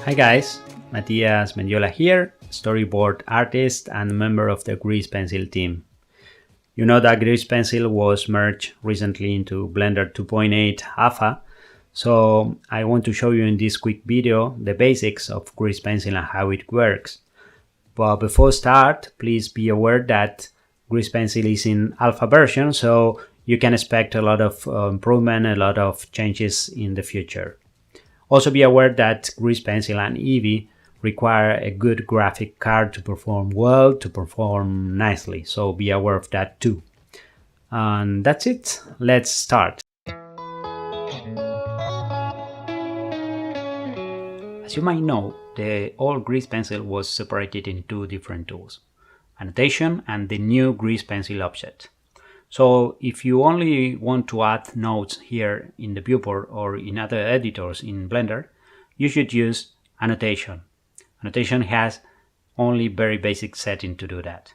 Hi guys, Matias Mendiola here, storyboard artist and member of the Grease Pencil team. You know that Grease Pencil was merged recently into Blender 2.8 Alpha, so I want to show you in this quick video the basics of Grease Pencil and how it works. But before start, please be aware that Grease Pencil is in alpha version, so you can expect a lot of improvement, a lot of changes in the future. Also be aware that Grease Pencil and Eevee require a good graphic card to perform well, to perform nicely, so be aware of that too. And that's it, let's start. As you might know, the old Grease Pencil was separated in two different tools, annotation and the new Grease Pencil object. So if you only want to add notes here in the viewport or in other editors in Blender, you should use annotation. Annotation has only very basic setting to do that.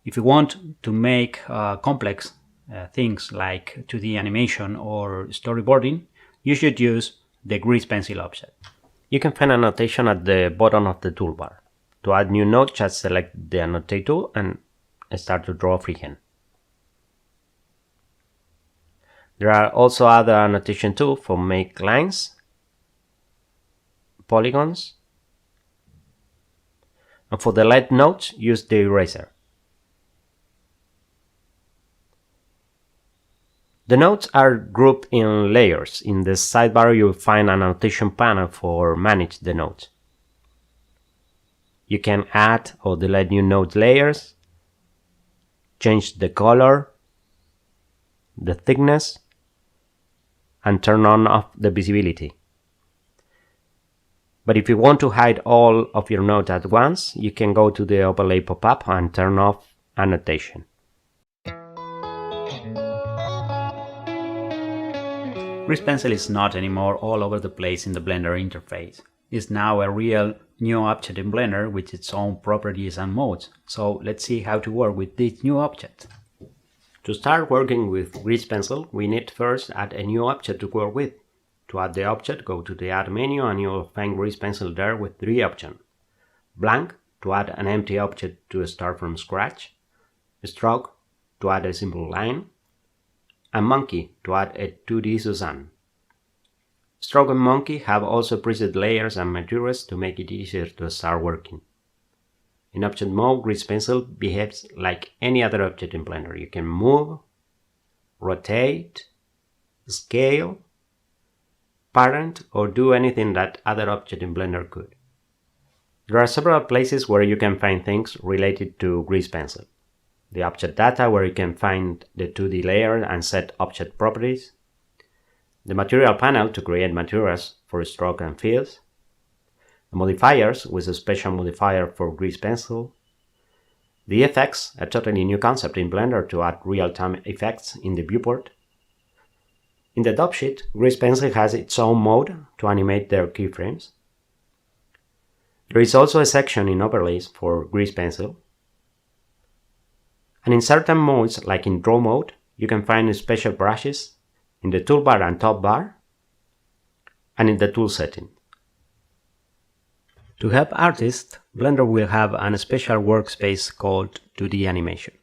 If you want to make complex things like 2D animation or storyboarding, you should use the Grease Pencil object. You can find annotation at the bottom of the toolbar. To add new note, just select the Annotate tool and start to draw freehand. There are also other annotation tools for make lines, polygons, and for the light notes, use the eraser. The notes are grouped in layers. In the sidebar, you'll find an annotation panel for manage the notes. You can add or delete new note layers, change the color, the thickness, and turn on off the visibility. But if you want to hide all of your notes at once, you can go to the overlay pop-up and turn off annotation. Grease Pencil is not anymore all over the place in the Blender interface. It's now a real new object in Blender with its own properties and modes. So let's see how to work with this new object. To start working with Grease Pencil, we need first add a new object to work with. To add the object, go to the Add menu and you'll find Grease Pencil there with three options. Blank, to add an empty object to start from scratch. Stroke, to add a simple line. And Monkey, to add a 2D Suzanne. Stroke and Monkey have also preset layers and materials to make it easier to start working. In object mode, Grease Pencil behaves like any other object in Blender. You can move, rotate, scale, parent, or do anything that other object in Blender could. There are several places where you can find things related to Grease Pencil. The object data, where you can find the 2D layer and set object properties. The material panel to create materials for stroke and fills. The modifiers with a special modifier for Grease Pencil. The effects, a totally new concept in Blender to add real-time effects in the viewport. In the top sheet, Grease Pencil has its own mode to animate their keyframes. There is also a section in overlays for Grease Pencil. And in certain modes, like in draw mode, you can find special brushes in the toolbar and top bar, and in the tool setting. To help artists, Blender will have a special workspace called 2D Animation.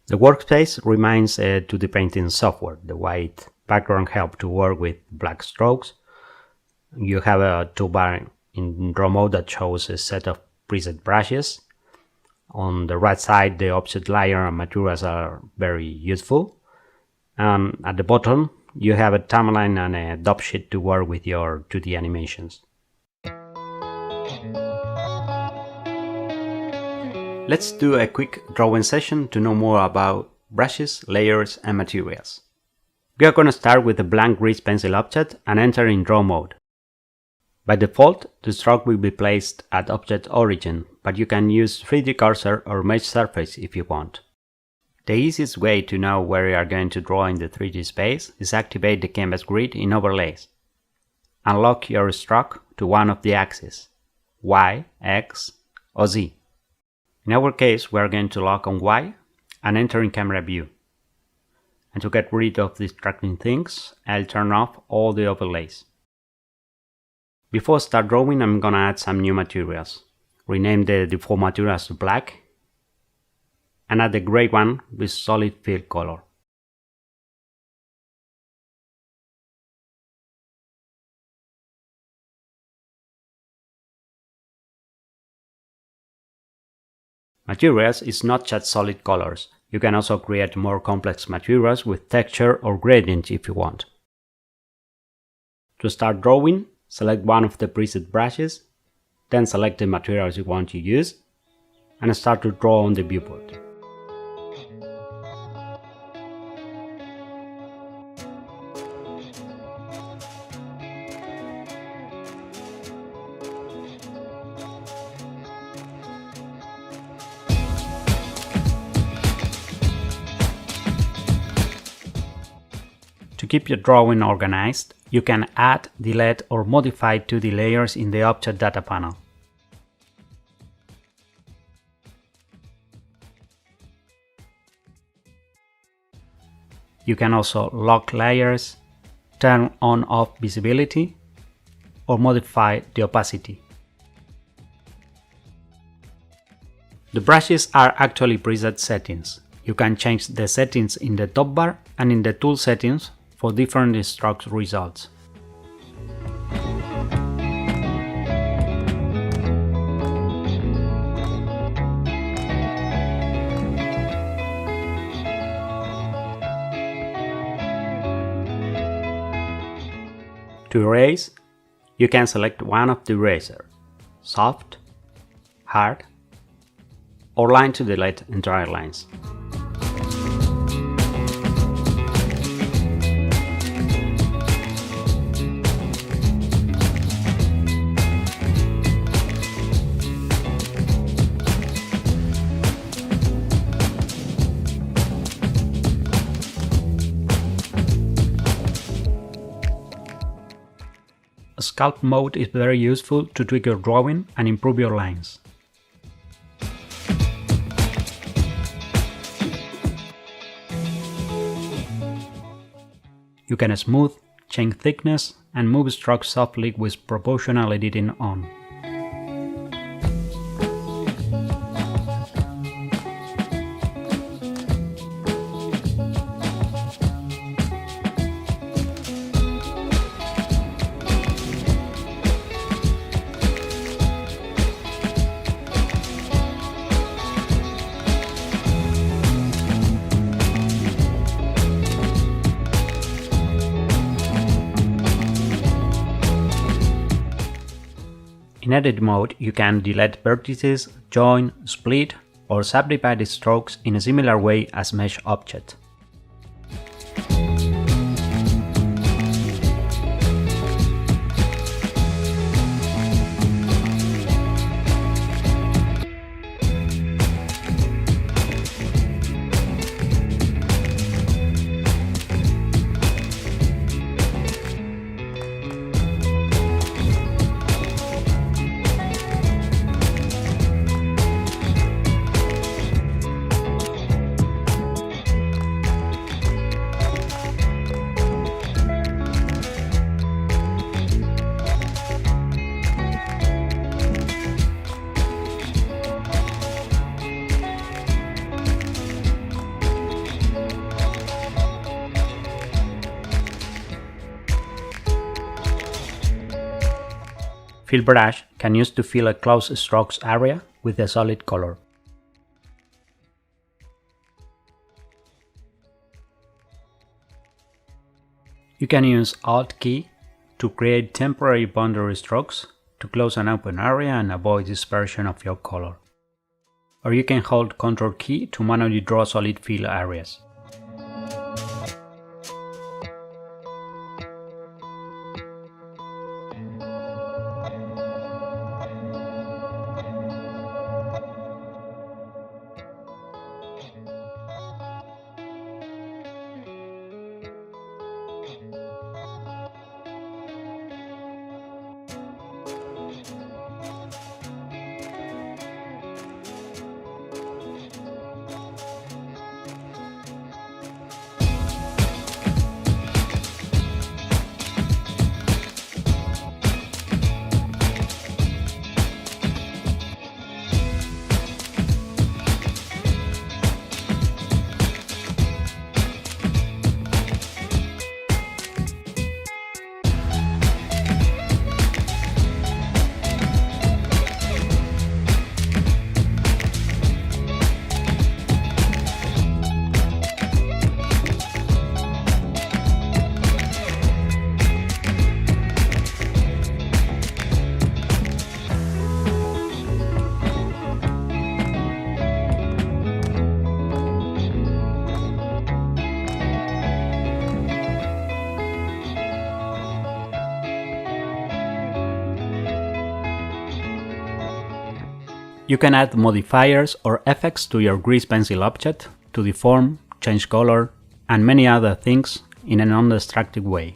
The workspace reminds a 2D painting software. The white background helps to work with black strokes. You have a toolbar in draw mode that shows a set of preset brushes. On the right side, the object layer and materials are very useful. At the bottom, you have a timeline and a top sheet to work with your 2D animations. Let's do a quick drawing session to know more about brushes, layers, and materials. We are going to start with a blank Grease Pencil object and enter in draw mode. By default, the stroke will be placed at object origin, but you can use 3D cursor or mesh surface if you want. The easiest way to know where you are going to draw in the 3D space is activate the canvas grid in overlays. Unlock your stroke to one of the axes, Y, X, or Z. In our case, we are going to lock on Y and enter in camera view. And to get rid of distracting things, I'll turn off all the overlays. Before start drawing, I'm gonna add some new materials. Rename the default materials to black and add the gray one with solid fill color. Materials is not just solid colors. You can also create more complex materials with texture or gradient if you want. To start drawing, select one of the preset brushes, then select the materials you want to use, and start to draw on the viewport. To keep your drawing organized, you can add, delete or modify 2D layers in the Object Data panel. You can also lock layers, turn on/off visibility, or modify the opacity. The brushes are actually preset settings. You can change the settings in the top bar and in the tool settings for different stroke results. To erase, you can select one of the eraser, soft, hard, or line to delete entire lines. Sculpt mode is very useful to tweak your drawing and improve your lines. You can smooth, change thickness, and move strokes softly with proportional editing on. In edit mode, you can delete vertices, join, split, or subdivide strokes in a similar way as mesh object. Fill brush can use to fill a closed strokes area with a solid color. You can use Alt key to create temporary boundary strokes to close an open area and avoid dispersion of your color. Or you can hold Ctrl key to manually draw solid fill areas. You can add modifiers or effects to your grease pencil object to deform, change color, and many other things in a non-destructive way.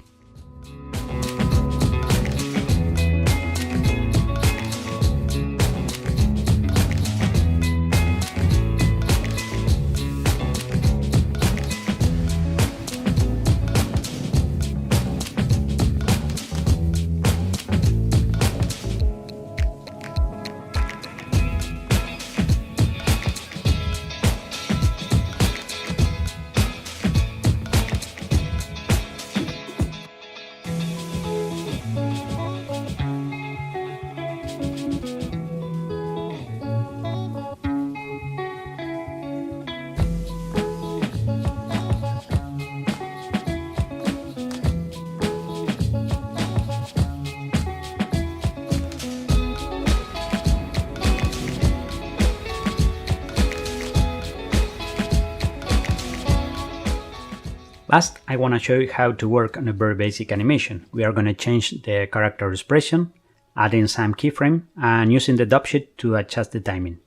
Last, I want to show you how to work on a very basic animation. We are going to change the character expression, adding some keyframe, and using the dub sheet to adjust the timing.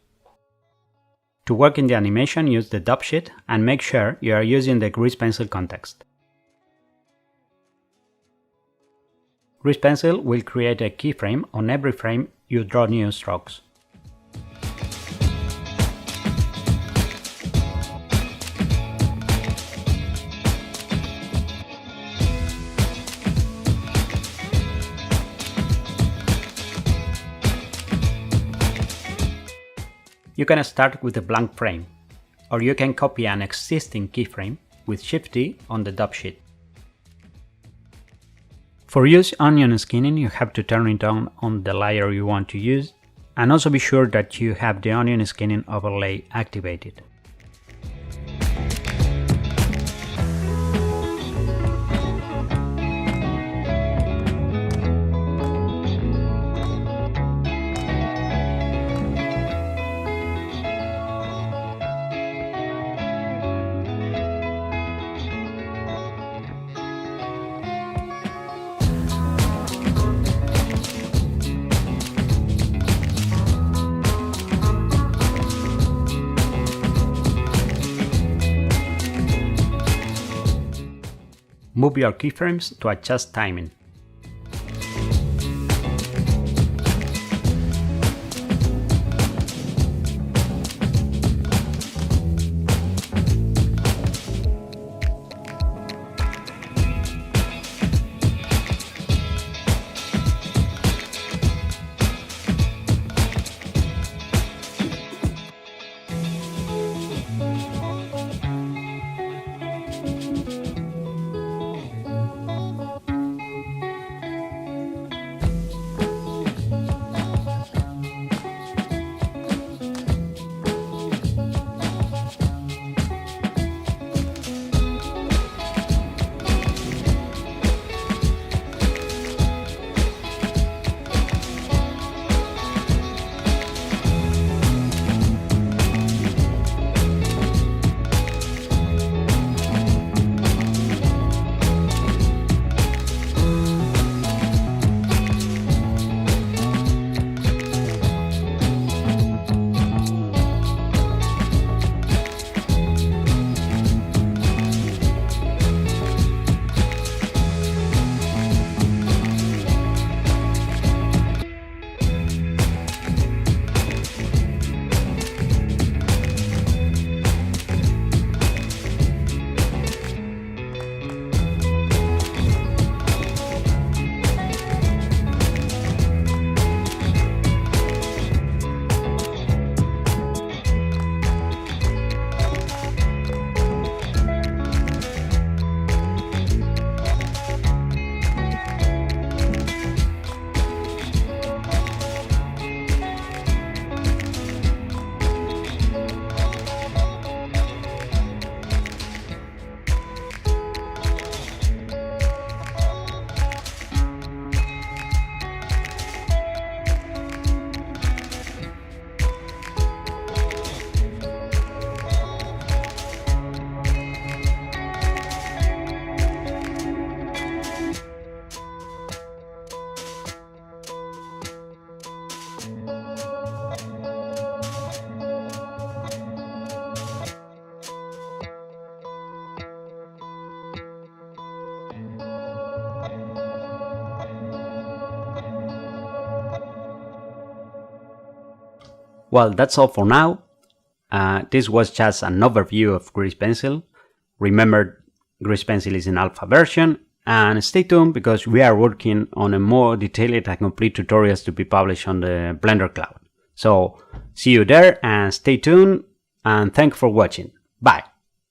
To work in the animation, use the dub sheet and make sure you are using the grease pencil context. Grease pencil will create a keyframe on every frame you draw new strokes. You can start with a blank frame, or you can copy an existing keyframe with Shift-D on the dub sheet. For use onion skinning, you have to turn it on the layer you want to use, and also be sure that you have the onion skinning overlay activated. Move your keyframes to adjust timing. Well, that's all for now. This was just an overview of Grease Pencil. Remember, Grease Pencil is in alpha version, and stay tuned because we are working on a more detailed and complete tutorials to be published on the Blender Cloud. So see you there and stay tuned, and thanks for watching. Bye.